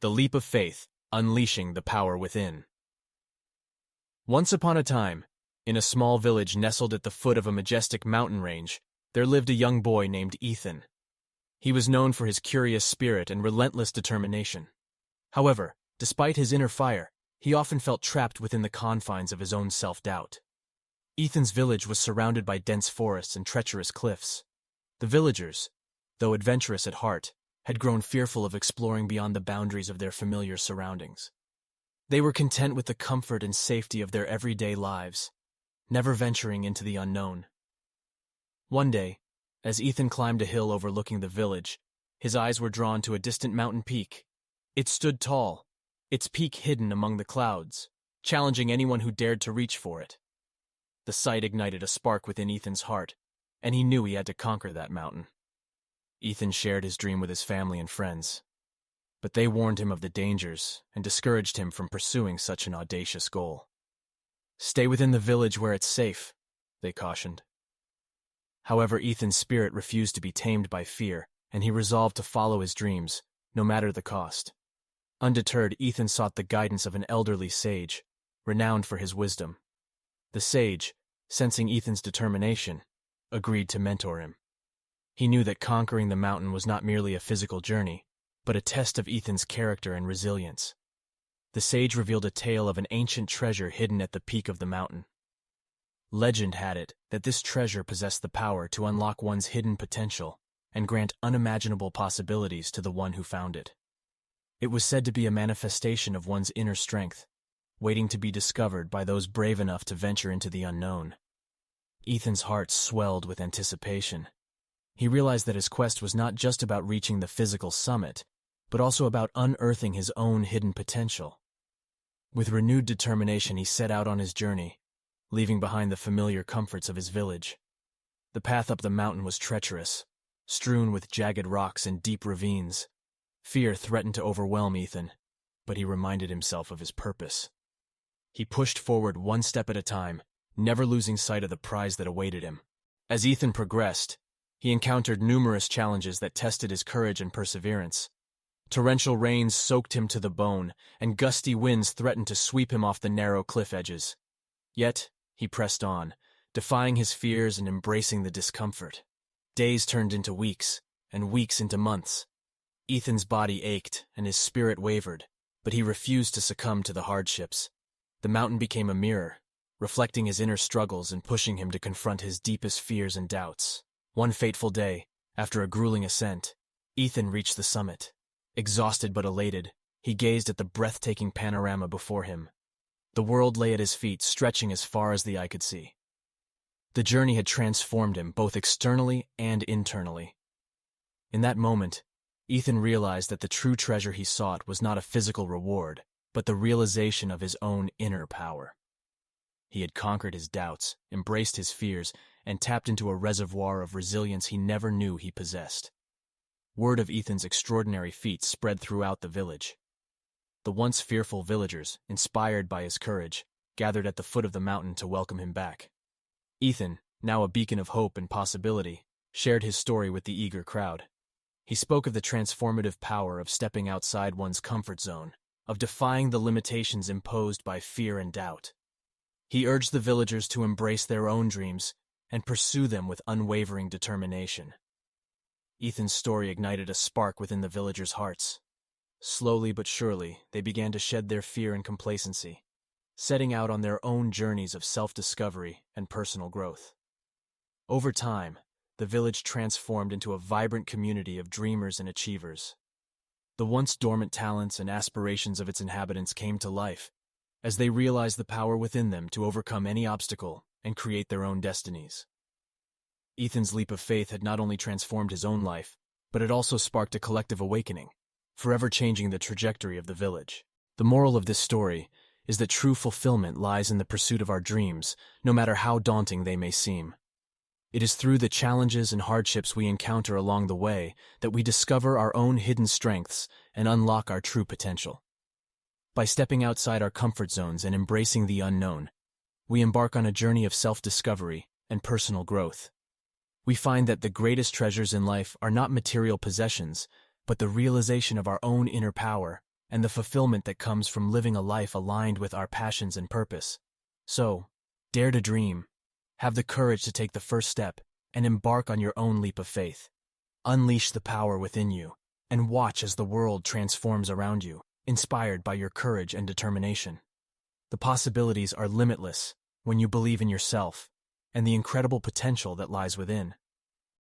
The leap of faith, unleashing the power within. Once upon a time, in a small village nestled at the foot of a majestic mountain range, there lived a young boy named Ethan. He was known for his curious spirit and relentless determination. However, despite his inner fire, he often felt trapped within the confines of his own self-doubt. Ethan's village was surrounded by dense forests and treacherous cliffs. The villagers, though adventurous at heart, had grown fearful of exploring beyond the boundaries of their familiar surroundings. They were content with the comfort and safety of their everyday lives, never venturing into the unknown. One day, as Ethan climbed a hill overlooking the village, his eyes were drawn to a distant mountain peak. It stood tall, its peak hidden among the clouds, challenging anyone who dared to reach for it. The sight ignited a spark within Ethan's heart, and he knew he had to conquer that mountain. Ethan shared his dream with his family and friends, but they warned him of the dangers and discouraged him from pursuing such an audacious goal. "Stay within the village where it's safe," they cautioned. However, Ethan's spirit refused to be tamed by fear, and he resolved to follow his dreams, no matter the cost. Undeterred, Ethan sought the guidance of an elderly sage, renowned for his wisdom. The sage, sensing Ethan's determination, agreed to mentor him. He knew that conquering the mountain was not merely a physical journey, but a test of Ethan's character and resilience. The sage revealed a tale of an ancient treasure hidden at the peak of the mountain. Legend had it that this treasure possessed the power to unlock one's hidden potential and grant unimaginable possibilities to the one who found it. It was said to be a manifestation of one's inner strength, waiting to be discovered by those brave enough to venture into the unknown. Ethan's heart swelled with anticipation. He realized that his quest was not just about reaching the physical summit, but also about unearthing his own hidden potential. With renewed determination, he set out on his journey, leaving behind the familiar comforts of his village. The path up the mountain was treacherous, strewn with jagged rocks and deep ravines. Fear threatened to overwhelm Ethan, but he reminded himself of his purpose. He pushed forward one step at a time, never losing sight of the prize that awaited him. As Ethan progressed, he encountered numerous challenges that tested his courage and perseverance. Torrential rains soaked him to the bone, and gusty winds threatened to sweep him off the narrow cliff edges. Yet, he pressed on, defying his fears and embracing the discomfort. Days turned into weeks, and weeks into months. Ethan's body ached, and his spirit wavered, but he refused to succumb to the hardships. The mountain became a mirror, reflecting his inner struggles and pushing him to confront his deepest fears and doubts. One fateful day, after a grueling ascent, Ethan reached the summit. Exhausted but elated, he gazed at the breathtaking panorama before him. The world lay at his feet, stretching as far as the eye could see. The journey had transformed him, both externally and internally. In that moment, Ethan realized that the true treasure he sought was not a physical reward, but the realization of his own inner power. He had conquered his doubts, embraced his fears, and tapped into a reservoir of resilience he never knew he possessed. Word of Ethan's extraordinary feats spread throughout the village. The once fearful villagers, inspired by his courage, gathered at the foot of the mountain to welcome him back. Ethan, now a beacon of hope and possibility, shared his story with the eager crowd. He spoke of the transformative power of stepping outside one's comfort zone, of defying the limitations imposed by fear and doubt. He urged the villagers to embrace their own dreams and pursue them with unwavering determination. Ethan's story ignited a spark within the villagers' hearts. Slowly but surely, they began to shed their fear and complacency, setting out on their own journeys of self-discovery and personal growth. Over time, the village transformed into a vibrant community of dreamers and achievers. The once dormant talents and aspirations of its inhabitants came to life, as they realized the power within them to overcome any obstacle and create their own destinies. Ethan's leap of faith had not only transformed his own life, but it also sparked a collective awakening, forever changing the trajectory of the village. The moral of this story is that true fulfillment lies in the pursuit of our dreams, no matter how daunting they may seem. It is through the challenges and hardships we encounter along the way that we discover our own hidden strengths and unlock our true potential. By stepping outside our comfort zones and embracing the unknown, we embark on a journey of self-discovery and personal growth. We find that the greatest treasures in life are not material possessions, but the realization of our own inner power and the fulfillment that comes from living a life aligned with our passions and purpose. So, dare to dream, have the courage to take the first step, and embark on your own leap of faith. Unleash the power within you, and watch as the world transforms around you, inspired by your courage and determination. The possibilities are limitless when you believe in yourself and the incredible potential that lies within.